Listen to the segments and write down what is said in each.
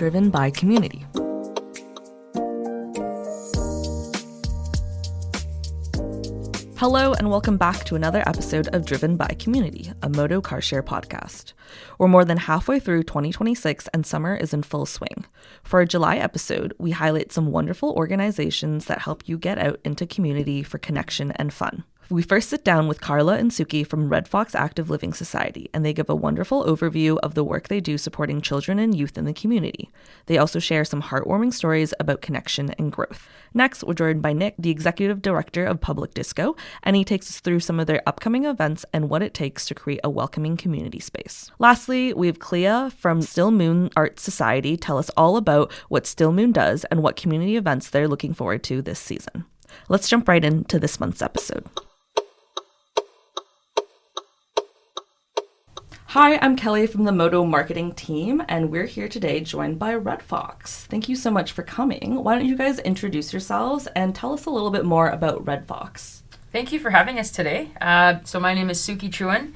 driven by community. Hello and welcome back to another episode of Driven by Community, a Modo car share podcast. We're more than halfway through 2026 and summer is in full swing. For our July episode, we highlight some wonderful organizations that help you get out into community for connection and fun. We first sit down with Carla and Suki from Red Fox Active Living Society, and they give a wonderful overview of the work they do supporting children and youth in the community. They also share some heartwarming stories about connection and growth. Next, we're joined by Nick, the Executive Director of Public Disco, and he takes us through some of their upcoming events and what it takes to create a welcoming community space. Lastly, we have Clea from Still Moon Arts Society tell us all about what Still Moon does and what community events they're looking forward to this season. Let's jump right into this month's episode. Hi, I'm Kelly from the Modo marketing team, and we're here today joined by Red Fox. Thank you so much for coming. Why don't you guys introduce yourselves and tell us a little bit more about Red Fox? Thank you for having us today. So my name is Suki Chuan,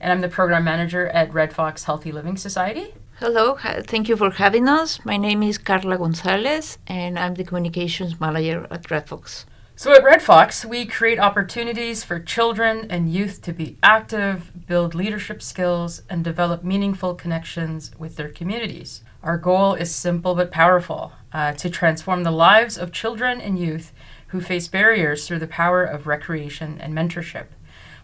and I'm the program manager at Red Fox Healthy Living Society. Hello, thank you for having us. My name is Carla Gonzalez, and I'm the communications manager at Red Fox. So at Red Fox, we create opportunities for children and youth to be active, build leadership skills, and develop meaningful connections with their communities. Our goal is simple but powerful, to transform the lives of children and youth who face barriers through the power of recreation and mentorship.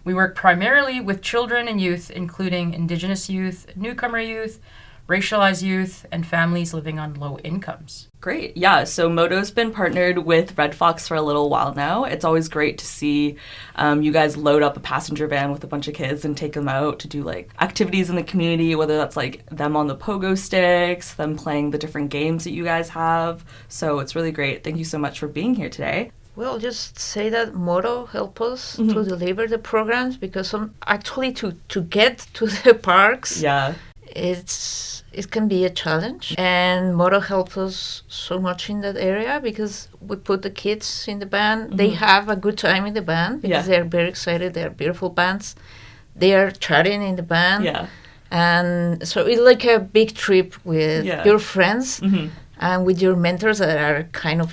We work primarily with children and youth, including Indigenous youth, newcomer youth, racialized youth, and families living on low incomes. Great. Yeah, so Modo's been partnered with Red Fox for a little while now. It's always great to see you guys load up a passenger van with a bunch of kids and take them out to do like activities in the community, whether that's like them on the pogo sticks, them playing the different games that you guys have. So it's really great. Thank you so much for being here today. Well, just say that Modo help us to deliver the programs, because to get to the parks, it can be a challenge, and Modo helps us so much in that area because we put the kids in the band. They have a good time in the band because they're very excited. They're beautiful bands. They are chatting in the band, and so it's like a big trip with your friends and with your mentors that are kind of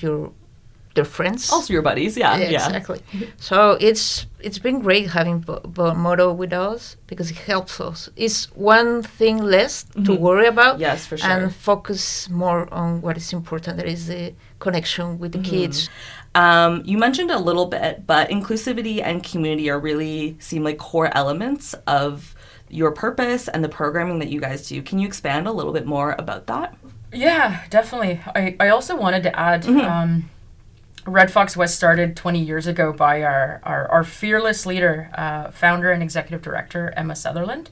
their friends. Also your buddies, yeah. Exactly. So it's been great having Modo with us because it helps us. It's one thing less to worry about. Yes, for sure. And focus more on what is important, that is the connection with the kids. You mentioned a little bit, but inclusivity and community really seem like core elements of your purpose and the programming that you guys do. Can you expand a little bit more about that? Yeah, definitely. I also wanted to add... Red Fox was started 20 years ago by our fearless leader, founder and executive director, Emma Sutherland,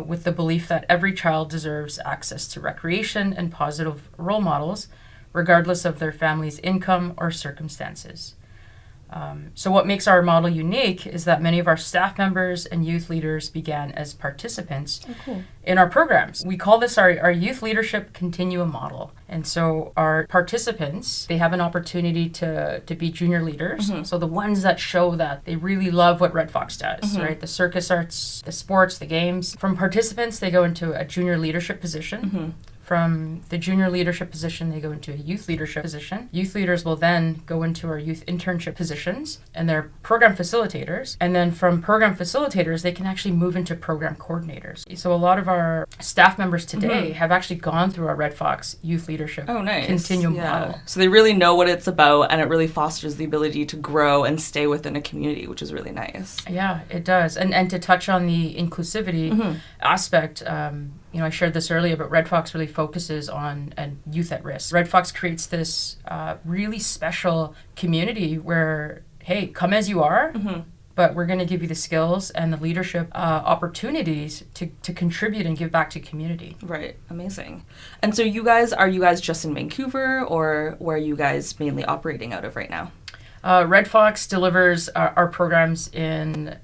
with the belief that every child deserves access to recreation and positive role models, regardless of their family's income or circumstances. So what makes our model unique is that many of our staff members and youth leaders began as participants in our programs. We call this our youth leadership continuum model. And so our participants, they have an opportunity to be junior leaders. So the ones that show that they really love what Red Fox does, right? The circus arts, the sports, the games. From participants, they go into a junior leadership position. From the junior leadership position, they go into a youth leadership position. Youth leaders will then go into our youth internship positions, and they're program facilitators. And then from program facilitators, they can actually move into program coordinators. So a lot of our staff members today have actually gone through our Red Fox youth leadership continuum model. So they really know what it's about, and it really fosters the ability to grow and stay within a community, which is really nice. Yeah, it does. And to touch on the inclusivity aspect, I shared this earlier, but Red Fox really focuses on youth at risk. Red Fox creates this really special community where, hey, come as you are, but we're going to give you the skills and the leadership opportunities to contribute and give back to community. Right. Amazing. And so are you guys just in Vancouver, or where are you guys mainly operating out of right now? Red Fox delivers our programs in,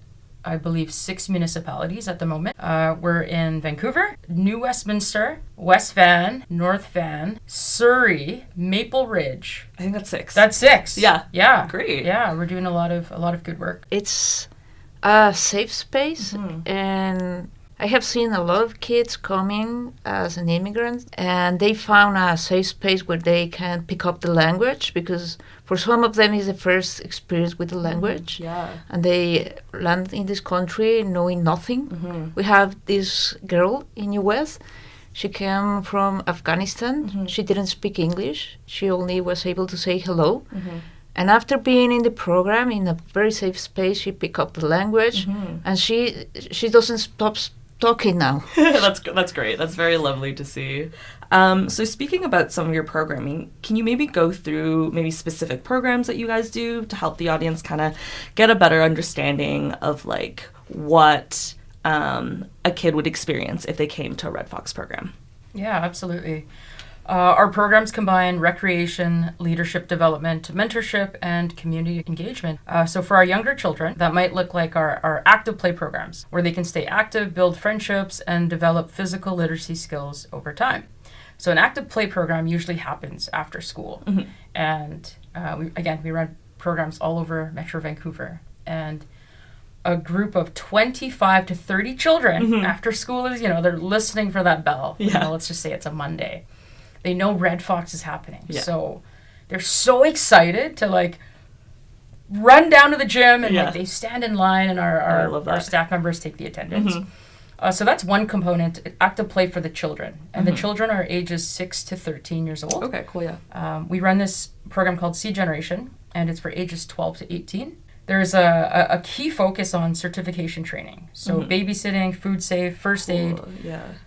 I believe, 6 municipalities at the moment. We're in Vancouver, New Westminster, West Van, North Van, Surrey, Maple Ridge. I think that's 6. That's 6. Yeah. Yeah. Great. Yeah, we're doing a lot of good work. It's a safe space, and I have seen a lot of kids coming as an immigrant, and they found a safe space where they can pick up the language, because for some of them it's the first experience with the language. And they land in this country knowing nothing. We have this girl in US. She came from Afghanistan. She didn't speak English. She only was able to say hello. And after being in the program in a very safe space, she picked up the language, and she doesn't stop talking now. That's great. That's very lovely to see. So speaking about some of your programming, can you maybe go through maybe specific programs that you guys do to help the audience kind of get a better understanding of like what a kid would experience if they came to a Red Fox program? Yeah, absolutely. Our programs combine recreation, leadership development, mentorship, and community engagement. So for our younger children, that might look like our active play programs, where they can stay active, build friendships, and develop physical literacy skills over time. So an active play program usually happens after school. And we run programs all over Metro Vancouver. And a group of 25 to 30 children after school is, they're listening for that bell. Let's just say it's a Monday. They know Red Fox is happening. So they're so excited to like run down to the gym and like they stand in line, and our staff members take the attendance. So that's one component, active play for the children. And the children are ages 6 to 13 years old. Okay, cool, yeah. We run this program called Seed Generation, and it's for ages 12 to 18. There's a key focus on certification training. So babysitting, food safe, first aid,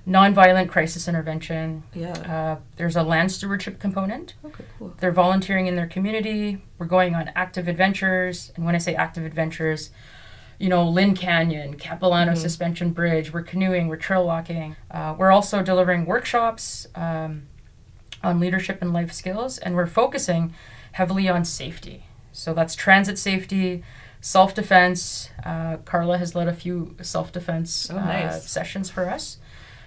nonviolent crisis intervention. There's a land stewardship component. Okay, cool. They're volunteering in their community. We're going on active adventures. And when I say active adventures, Lynn Canyon, Capilano Suspension Bridge, we're canoeing, we're trail walking. We're also delivering workshops on leadership and life skills, and we're focusing heavily on safety. So that's transit safety, self-defense. Carla has led a few self-defense sessions for us.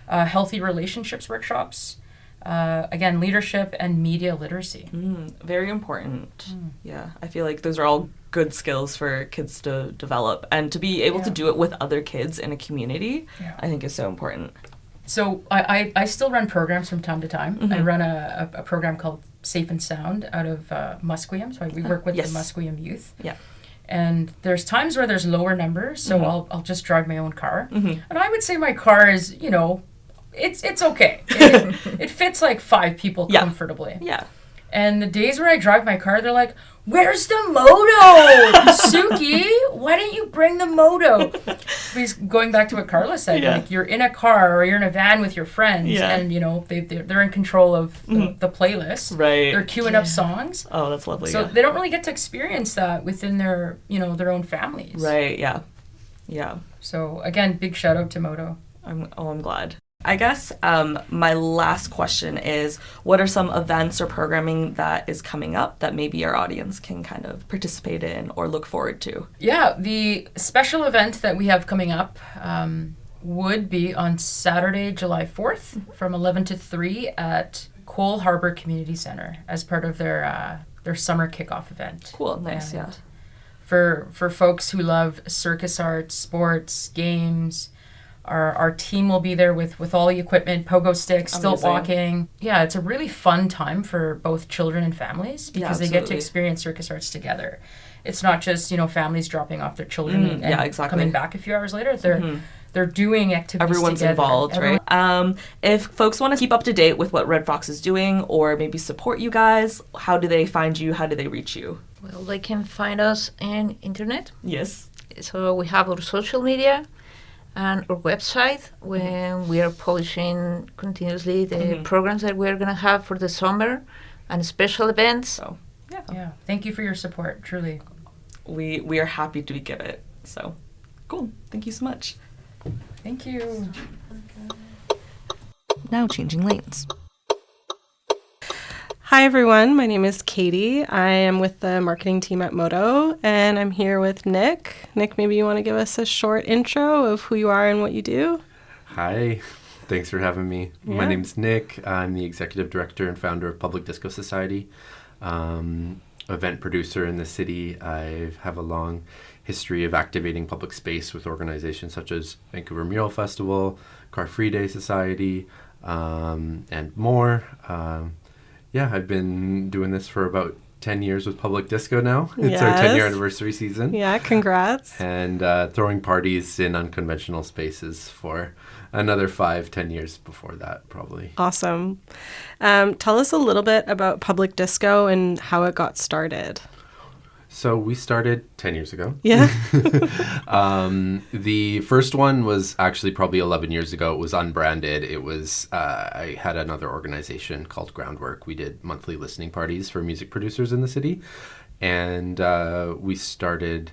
Healthy relationships workshops. Again, leadership and media literacy. Very important. Yeah, I feel like those are all good skills for kids to develop, and to be able to do it with other kids in a community, I think is so important. So I still run programs from time to time. I run a program called Safe and Sound out of Musqueam. So we work with the Musqueam youth. And there's times where there's lower numbers, so I'll just drive my own car. And I would say my car is, it's okay. It fits like 5 people comfortably. And the days where I drive my car, they're like, "Where's the Modo? Suki, why didn't you bring the Modo?" Because going back to what Carla said, like you're in a car or you're in a van with your friends, and they're in control of the playlist. They're queuing up songs. Oh, that's lovely. So they don't really get to experience that within their their own families. Yeah. So again, big shout out to Modo. I'm glad. I guess my last question is, what are some events or programming that is coming up that maybe our audience can kind of participate in or look forward to? Yeah, the special event that we have coming up would be on Saturday, July 4th from 11 to 3 at Cole Harbour Community Centre as part of their summer kickoff event. Cool, nice, and for folks who love circus arts, sports, games, Our team will be there with all the equipment, pogo sticks, stilt walking. Yeah, it's a really fun time for both children and families because they get to experience circus arts together. It's not just, families dropping off their children and coming back a few hours later. They're doing activities Everyone's together. Involved, right? If folks want to keep up to date with what Red Fox is doing or maybe support you guys, how do they find you? How do they reach you? Well, they can find us on internet. Yes. So we have our social media and our website, when we are publishing continuously the programs that we're going to have for the summer and special events. So, yeah. Thank you for your support, truly. We are happy to give it. So, cool. Thank you so much. Thank you. Now changing lanes. Hi everyone, my name is Katie. I am with the marketing team at Modo, and I'm here with Nick. Nick, maybe you want to give us a short intro of who you are and what you do? Hi, thanks for having me. Yeah. My name's Nick. I'm the executive director and founder of Public Disco Society, event producer in the city. I have a long history of activating public space with organizations such as Vancouver Mural Festival, Car Free Day Society, and more. I've been doing this for about 10 years with Public Disco now. It's our 10-year anniversary season. Yeah, congrats. And throwing parties in unconventional spaces for another 5-10 years before that, probably. Awesome. Tell us a little bit about Public Disco and how it got started. So we started 10 years ago. Yeah. The first one was actually probably 11 years ago. It was unbranded. It was, I had another organization called Groundwork. We did monthly listening parties for music producers in the city. And we started,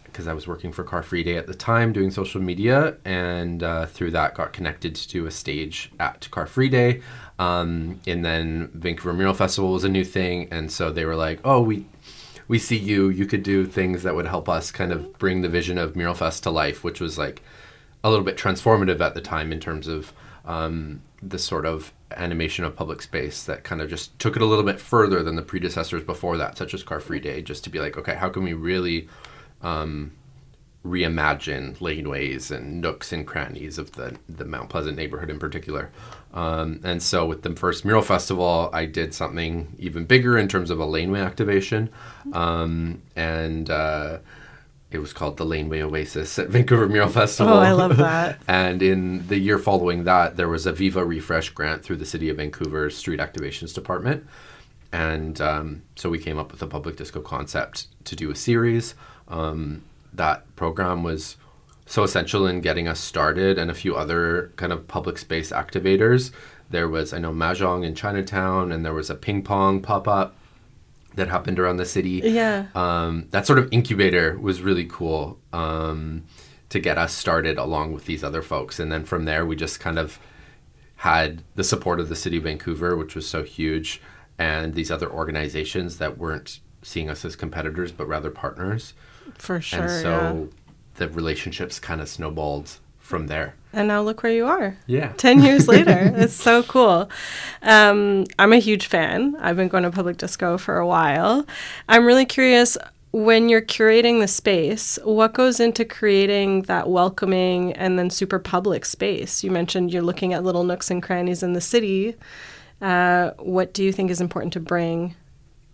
because I was working for Car Free Day at the time, doing social media. And through that got connected to a stage at Car Free Day. And then Vancouver Mural Festival was a new thing. And so they were like, oh, we see you could do things that would help us kind of bring the vision of Mural Fest to life, which was like a little bit transformative at the time in terms of the sort of animation of public space that kind of just took it a little bit further than the predecessors before that, such as Car Free Day, just to be like, okay, how can we really reimagine laneways and nooks and crannies of the Mount Pleasant neighborhood in particular. And so with the first Mural Festival, I did something even bigger in terms of a laneway activation. And it was called the Laneway Oasis at Vancouver Mural Festival. Oh, I love that. And in the year following that, there was a Viva Refresh grant through the City of Vancouver's Street Activations Department. And so we came up with a Public Disco concept to do a series. That program was so essential in getting us started, and a few other kind of public space activators. There was, I know, Mahjong in Chinatown, and there was a ping pong pop-up that happened around the city. Yeah. That sort of incubator was really cool to get us started along with these other folks. And then from there, we just kind of had the support of the City of Vancouver, which was so huge, and these other organizations that weren't seeing us as competitors, but rather partners. For sure, and so the relationships kind of snowballed from there. And now look where you are. Yeah. 10 years later. It's so cool. I'm a huge fan. I've been going to Public Disco for a while. I'm really curious, when you're curating the space, what goes into creating that welcoming and then super public space? You mentioned you're looking at little nooks and crannies in the city. What do you think is important to bring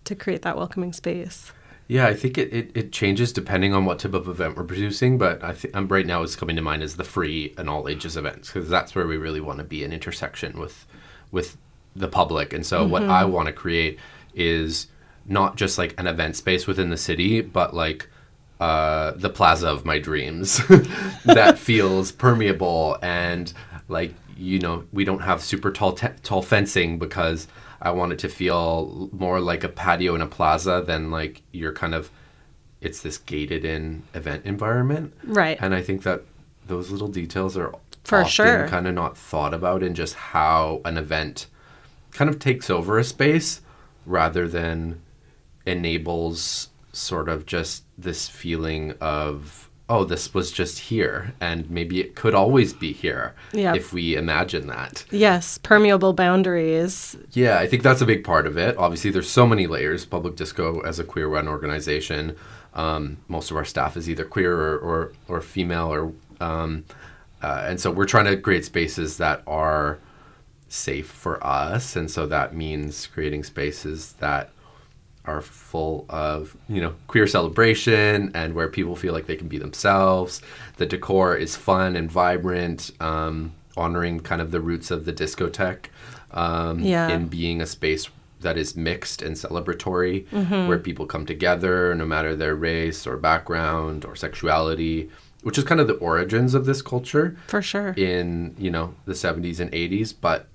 to create that welcoming space? Yeah, I think it changes depending on what type of event we're producing, but right now what's coming to mind is the free and all ages events, because that's where we really want to be an intersection with the public. And so what I want to create is not just like an event space within the city, but like the plaza of my dreams that feels permeable, and like, you know, we don't have super tall fencing, because I want it to feel more like a patio in a plaza than like it's this gated in event environment. Right. And I think that those little details are for often sure kind of not thought about in just how an event kind of takes over a space rather than enables sort of just this feeling of, oh, this was just here, and maybe it could always be here if we imagine that. Yes, permeable boundaries. Yeah, I think that's a big part of it. Obviously, there's so many layers. Public Disco, as a queer-run organization, most of our staff is either queer or female, and so we're trying to create spaces that are safe for us, and so that means creating spaces that are full of, you know, queer celebration and where people feel like they can be themselves. The decor is fun and vibrant, honoring kind of the roots of the discotheque in being a space that is mixed and celebratory, where people come together no matter their race or background or sexuality, which is kind of the origins of this culture. For sure. In, you know, the 70s and 80s. But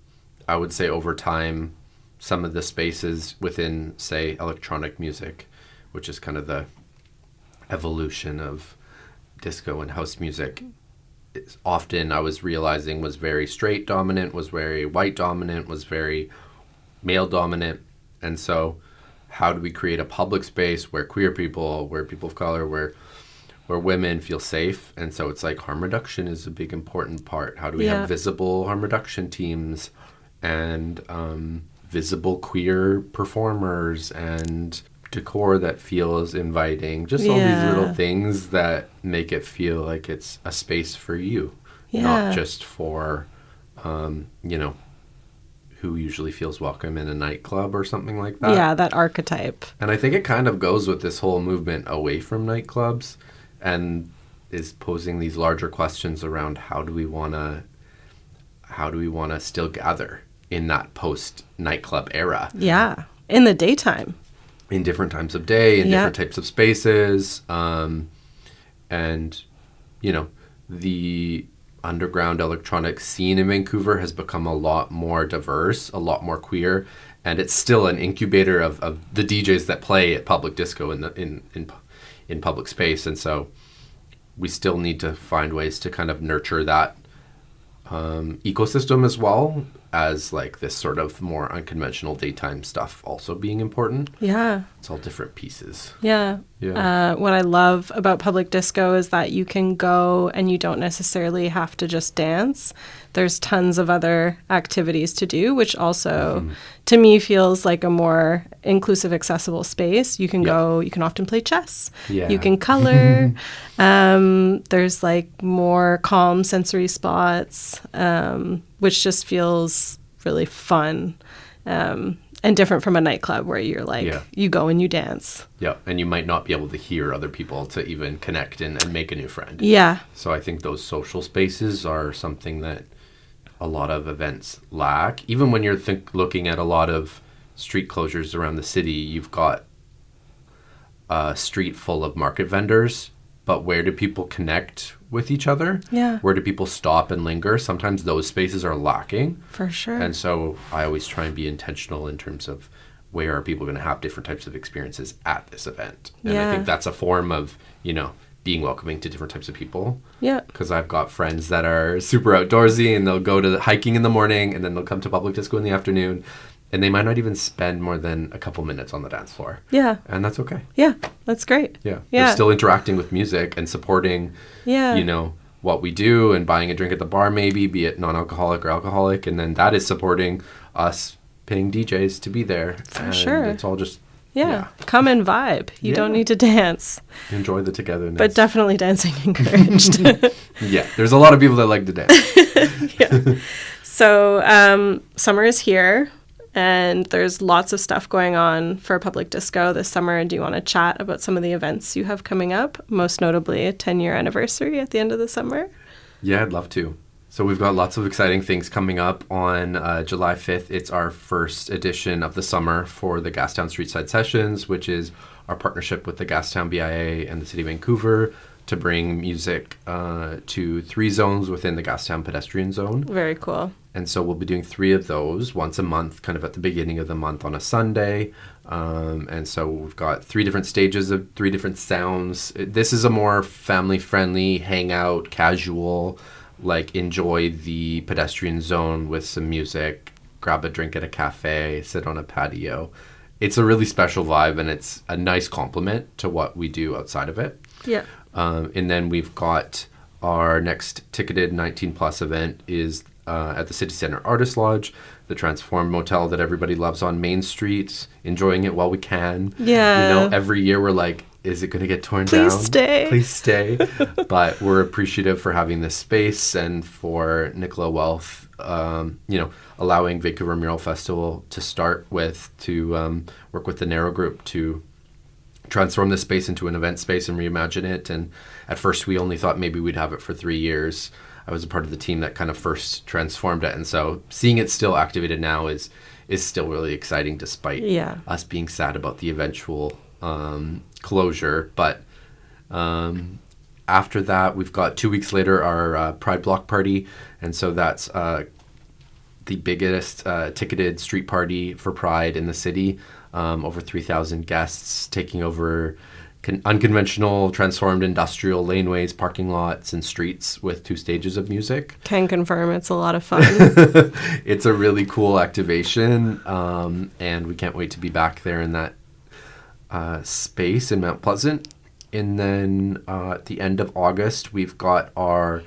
I would say over time, some of the spaces within, say, electronic music, which is kind of the evolution of disco and house music, is often, I was realizing, was very straight dominant, was very white dominant, was very male dominant. And so how do we create a public space where queer people, where people of color, where women feel safe? And so it's like harm reduction is a big important part. How do we have visible harm reduction teams and visible queer performers and decor that feels inviting. Just all these little things that make it feel like it's a space for you, not just for, you know, who usually feels welcome in a nightclub or something like that. Yeah, that archetype. And I think it kind of goes with this whole movement away from nightclubs and is posing these larger questions around how do we want to still gather in that post nightclub era. Yeah, in the daytime. In different times of day, in different types of spaces. And, you know, the underground electronic scene in Vancouver has become a lot more diverse, a lot more queer, and it's still an incubator of the DJs that play at public disco in public space. And so we still need to find ways to kind of nurture that ecosystem as well as like this sort of more unconventional daytime stuff also being important. Yeah. It's all different pieces. Yeah. What I love about public disco is that you can go and you don't necessarily have to just dance. There's tons of other activities to do, which also to me feels like a more inclusive, accessible space. You can go, you can often play chess. Yeah. You can color. There's like more calm sensory spots, which just feels really fun. And different from a nightclub where you're like, you go and you dance. Yeah, and you might not be able to hear other people to even connect and make a new friend. Yeah. So I think those social spaces are something that a lot of events lack. Even when you're looking at a lot of street closures around the city, you've got a street full of market vendors, but where do people connect with each other? Yeah. Where do people stop and linger? Sometimes those spaces are lacking. For sure. And so I always try and be intentional in terms of where are people going to have different types of experiences at this event. And I think that's a form of, you know, being welcoming to different types of people. Yeah. Because I've got friends that are super outdoorsy and they'll go to hiking in the morning and then they'll come to public disco in the afternoon. And they might not even spend more than a couple minutes on the dance floor. Yeah. And that's okay. Yeah, that's great. Yeah. They're still interacting with music and supporting, you know, what we do and buying a drink at the bar maybe, be it non-alcoholic or alcoholic. And then that is supporting us paying DJs to be there. For sure. It's all just... Come and vibe. You don't need to dance. Enjoy the togetherness. But definitely dancing encouraged. Yeah, there's a lot of people that like to dance. So summer is here. And there's lots of stuff going on for public disco this summer. Do you want to chat about some of the events you have coming up? Most notably a 10-year anniversary at the end of the summer. Yeah, I'd love to. So we've got lots of exciting things coming up on July 5th. It's our first edition of the summer for the Gastown Streetside Sessions, which is our partnership with the Gastown BIA and the City of Vancouver to bring music to 3 zones within the Gastown pedestrian zone. Very cool. And so we'll be doing 3 of those once a month, kind of at the beginning of the month on a Sunday. And so we've got 3 different stages of 3 different sounds. This is a more family-friendly, hangout, casual, like enjoy the pedestrian zone with some music, grab a drink at a cafe, sit on a patio. It's a really special vibe and it's a nice complement to what we do outside of it. Yeah. And then we've got our next ticketed 19 plus event is at the City Center Artist Lodge, the transformed motel that everybody loves on Main Street, enjoying it while we can. Yeah. You know, every year we're like, is it going to get torn down? Please stay. But we're appreciative for having this space and for Nickolas Wealth, you know, allowing Vancouver Mural Festival to start with, to work with the Narrow Group to transform this space into an event space and reimagine it. And at first we only thought maybe we'd have it for 3 years. I was a part of the team that kind of first transformed it. And so seeing it still activated now is still really exciting despite us being sad about the eventual closure. But after that, we've got 2 weeks later our Pride Block Party. And so that's the biggest ticketed street party for Pride in the city. Over 3,000 guests taking over unconventional, transformed industrial laneways, parking lots, and streets with 2 stages of music. Can confirm it's a lot of fun. It's a really cool activation, and we can't wait to be back there in that space in Mount Pleasant. And then at the end of August, we've got our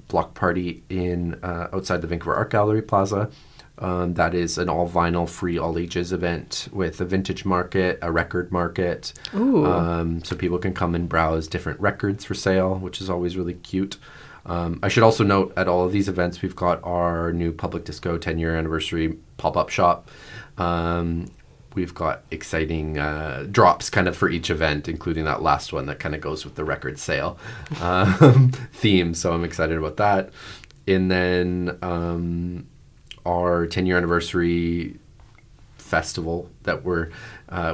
block party in outside the Vancouver Art Gallery Plaza. That is an all vinyl, free, all ages event with a vintage market, a record market. So people can come and browse different records for sale, which is always really cute. I should also note at all of these events, we've got our new Public Disco 10-year anniversary pop-up shop. We've got exciting drops kind of for each event, including that last one that kind of goes with the record sale theme. So I'm excited about that. And then our 10-year anniversary festival that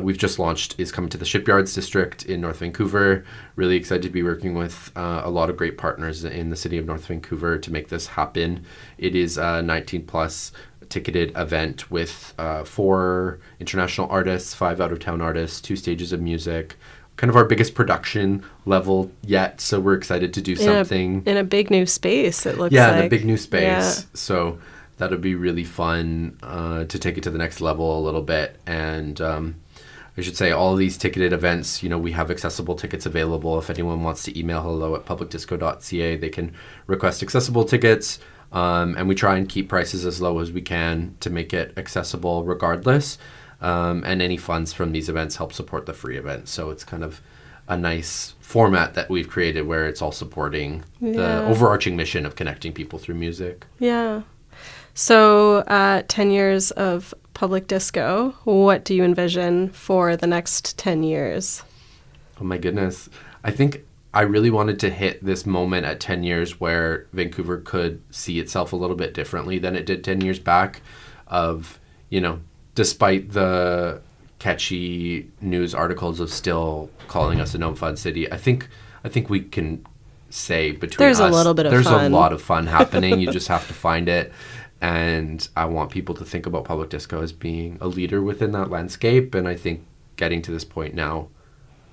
we've just launched is coming to the Shipyards District in North Vancouver. Really excited to be working with a lot of great partners in the city of North Vancouver to make this happen. It is a 19+ ticketed event with 4 international artists, 5 out-of-town artists, 2 stages of music, kind of our biggest production level yet. So we're excited to do something. In a big new space, it looks like. Yeah, in a big new space. Yeah. So that'll be really fun to take it to the next level a little bit. And I should say all of these ticketed events, we have accessible tickets available. If anyone wants to email hello@publicdisco.ca, they can request accessible tickets. And we try and keep prices as low as we can to make it accessible regardless. And any funds from these events help support the free event. So it's kind of a nice format that we've created where it's all supporting the overarching mission of connecting people through music. Yeah. So 10 years of public disco, what do you envision for the next 10 years? Oh my goodness. I think I really wanted to hit this moment at 10 years where Vancouver could see itself a little bit differently than it did 10 years back of, despite the catchy news articles of still calling us a no-fun city, I think we can say between there's us, a little bit of there's fun. A lot of fun happening. You just have to find it. And I want people to think about public disco as being a leader within that landscape. And I think getting to this point now,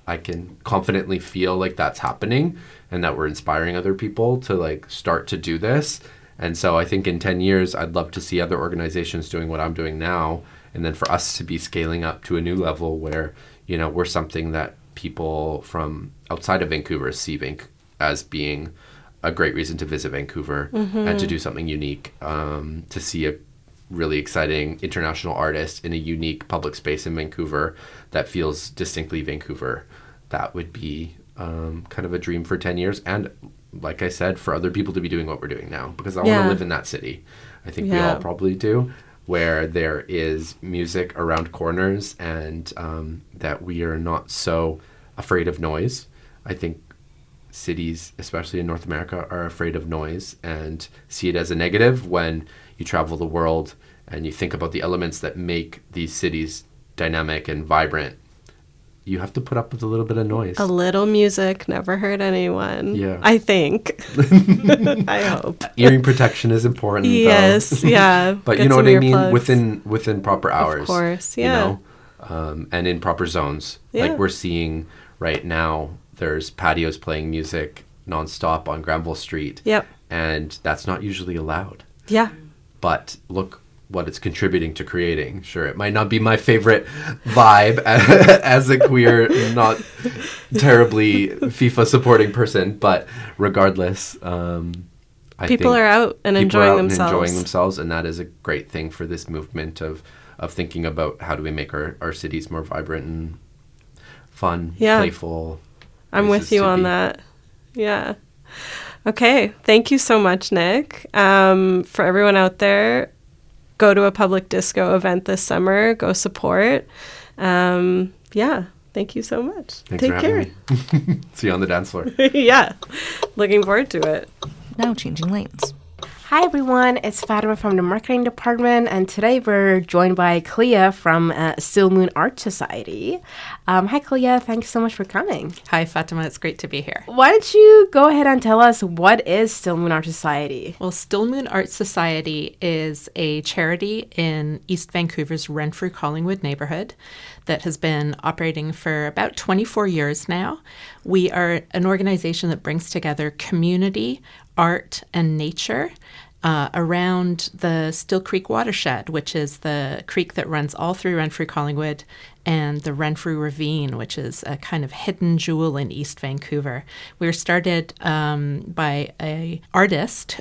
I can confidently feel like that's happening and that we're inspiring other people to start to do this. And so I think in 10 years, I'd love to see other organizations doing what I'm doing now. And then for us to be scaling up to a new level where, we're something that people from outside of Vancouver see as being a great reason to visit Vancouver and to do something unique, to see a really exciting international artist in a unique public space in Vancouver that feels distinctly Vancouver. That would be kind of a dream for 10 years. And like I said, for other people to be doing what we're doing now, because I want to live in that city. I think we all probably do, where there is music around corners and that we are not so afraid of noise. I think cities, especially in North America, are afraid of noise and see it as a negative. When you travel the world and you think about the elements that make these cities dynamic and vibrant, you have to put up with a little bit of noise. A little music never hurt anyone. Yeah. I think. I hope. Hearing protection is important. Yes, though. yeah. But Get you know what I mean? earplugs. Within proper hours. Of course, yeah. And in proper zones. Yeah. Like we're seeing right now, there's patios playing music nonstop on Granville Street. Yep. And that's not usually allowed. Yeah. But look what it's contributing to creating. Sure, it might not be my favorite vibe as a queer, not terribly FIFA supporting person, but regardless, people are out and enjoying themselves. And that is a great thing for this movement of thinking about how do we make our cities more vibrant and fun, playful. I'm with you on that. Yeah. Okay. Thank you so much, Nick. For everyone out there, go to a public disco event this summer. Go support. Thank you so much. Thanks Take for care. having me. See you on the dance floor. Yeah. Looking forward to it. Now changing lanes. Hi everyone, it's Fatima from the marketing department, and today we're joined by Clea from Still Moon Art Society. Hi Clea, thanks so much for coming. Hi Fatima, it's great to be here. Why don't you go ahead and tell us what is Still Moon Art Society? Well, Still Moon Art Society is a charity in East Vancouver's Renfrew-Collingwood neighborhood that has been operating for about 24 years now. We are an organization that brings together community, art, and nature around the Still Creek watershed, which is the creek that runs all through Renfrew-Collingwood and the Renfrew Ravine, which is a kind of hidden jewel in East Vancouver. We were started by a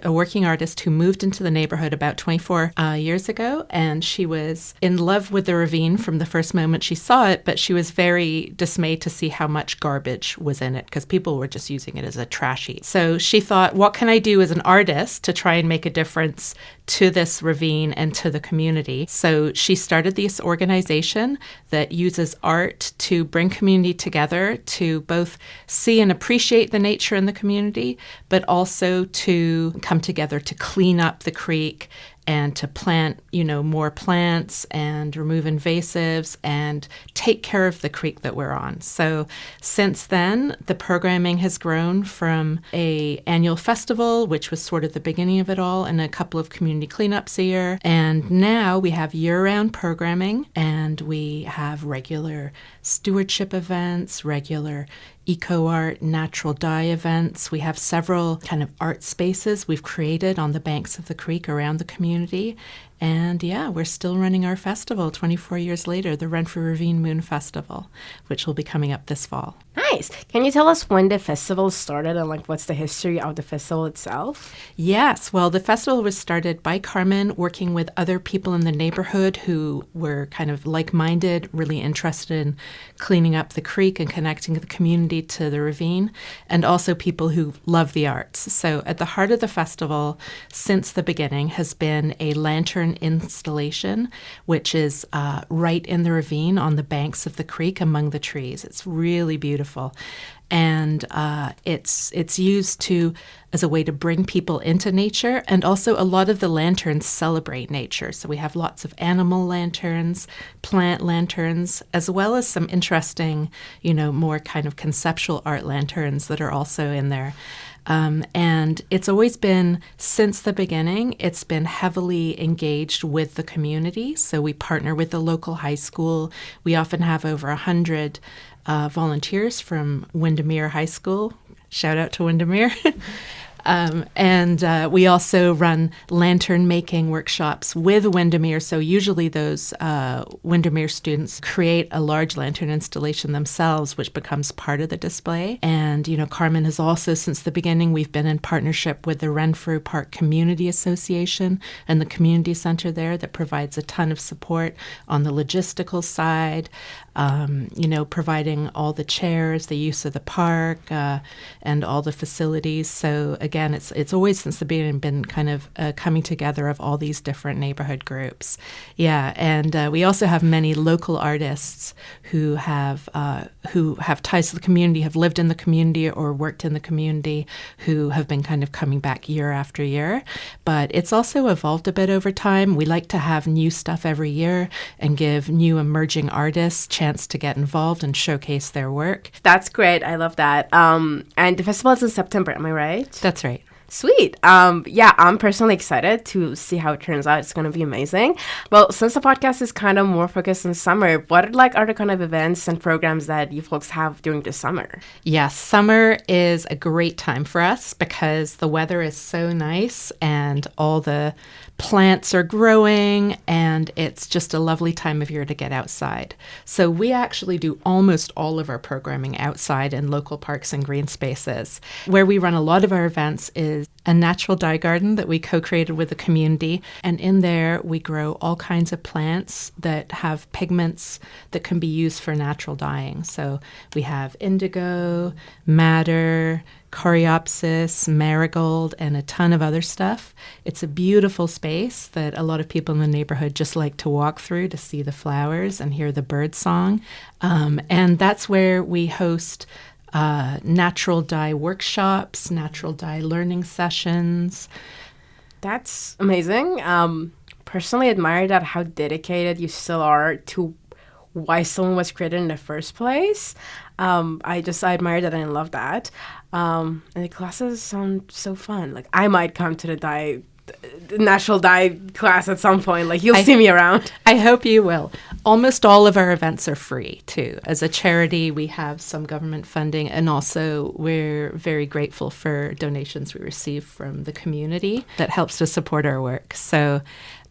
working artist who moved into the neighborhood about 24 years ago, and she was in love with the ravine from the first moment she saw it, but she was very dismayed to see how much garbage was in it because people were just using it as a trash heap. So she thought, what can I do as an artist to try and make a difference to this ravine and to the community? So she started this organization that uses art to bring community together to both see and appreciate the nature in the community, but also to come together to clean up the creek and to plant, more plants and remove invasives and take care of the creek that we're on. So since then, the programming has grown from a annual festival, which was sort of the beginning of it all, and a couple of community cleanups a year. And now we have year-round programming, and we have regular stewardship events, regular eco-art, natural dye events. We have several kind of art spaces we've created on the banks of the creek around the community. And yeah, we're still running our festival 24 years later, the Renfrew Ravine Moon Festival, which will be coming up this fall. Nice. Can you tell us when the festival started and what's the history of the festival itself? Yes. Well, the festival was started by Carmen working with other people in the neighborhood who were kind of like-minded, really interested in cleaning up the creek and connecting the community to the ravine, and also people who love the arts. So at the heart of the festival since the beginning has been a lantern installation, which is right in the ravine on the banks of the creek among the trees. It's really beautiful. And it's used as a way to bring people into nature. And also a lot of the lanterns celebrate nature. So we have lots of animal lanterns, plant lanterns, as well as some interesting, more kind of conceptual art lanterns that are also in there. And it's always been, since the beginning, it's been heavily engaged with the community. So we partner with the local high school. We often have over 100 volunteers from Windermere High School. Shout out to Windermere. And we also run lantern making workshops with Windermere. So usually those Windermere students create a large lantern installation themselves, which becomes part of the display. And, Carmen has also, since the beginning, we've been in partnership with the Renfrew Park Community Association and the community center there that provides a ton of support on the logistical side, providing all the chairs, the use of the park, and all the facilities. So again, it's always since the beginning been kind of coming together of all these different neighborhood groups. Yeah, and we also have many local artists who have ties to the community, have lived in the community or worked in the community, who have been kind of coming back year after year. But it's also evolved a bit over time. We like to have new stuff every year and give new emerging artists chance to get involved and showcase their work. That's great. I love that. And the festival is in September, am I right? That's right. Sweet. I'm personally excited to see how it turns out. It's going to be amazing. Well, since the podcast is kind of more focused on summer, what are the kind of events and programs that you folks have during the summer? Yes, summer is a great time for us because the weather is so nice and all the plants are growing and it's just a lovely time of year to get outside. So we actually do almost all of our programming outside in local parks and green spaces. Where we run a lot of our events is a natural dye garden that we co-created with the community. And in there, we grow all kinds of plants that have pigments that can be used for natural dyeing. So we have indigo, madder, coreopsis, marigold, and a ton of other stuff. It's a beautiful space that a lot of people in the neighborhood just like to walk through to see the flowers and hear the bird song. And that's where we host natural dye workshops, natural dye learning sessions. That's amazing. Personally admire that how dedicated you still are to why someone was created in the first place. I admire that and I love that. And the classes sound so fun. I might come to the natural dye class at some point. You'll see me around. I hope you will. Almost all of our events are free too. As a charity, we have some government funding, and also we're very grateful for donations we receive from the community that helps to support our work. So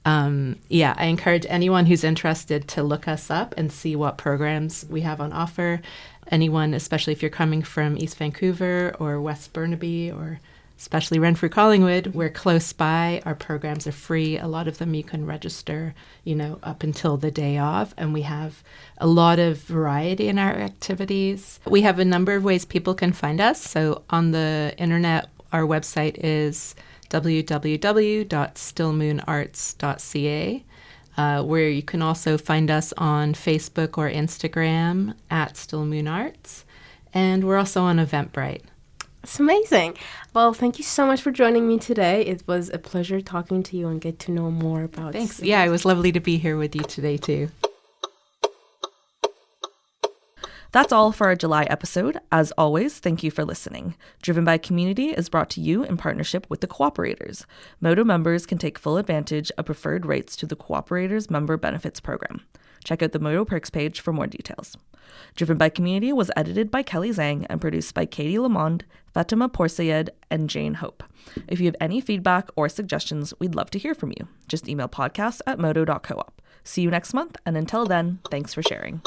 I encourage anyone who's interested to look us up and see what programs we have on offer. Anyone, especially if you're coming from East Vancouver or West Burnaby or especially Renfrew Collingwood, we're close by. Our programs are free. A lot of them you can register, up until the day of. And we have a lot of variety in our activities. We have a number of ways people can find us. So on the internet, our website is www.stillmoonarts.ca, where you can also find us on Facebook or Instagram at Still Moon Arts. And we're also on Eventbrite. It's amazing. Well, thank you so much for joining me today. It was a pleasure talking to you and get to know more about Thanks. Yeah, it was lovely to be here with you today, too. That's all for our July episode. As always, thank you for listening. Driven by Community is brought to you in partnership with the Cooperators. Modo members can take full advantage of preferred rates to the Cooperators Member Benefits Program. Check out the Modo Perks page for more details. Driven by Community was edited by Kelly Zhang and produced by Katie Lamond, Fatima Porsayed, and Jane Hope. If you have any feedback or suggestions, we'd love to hear from you. Just email podcast@modo.coop. See you next month, and until then, thanks for sharing.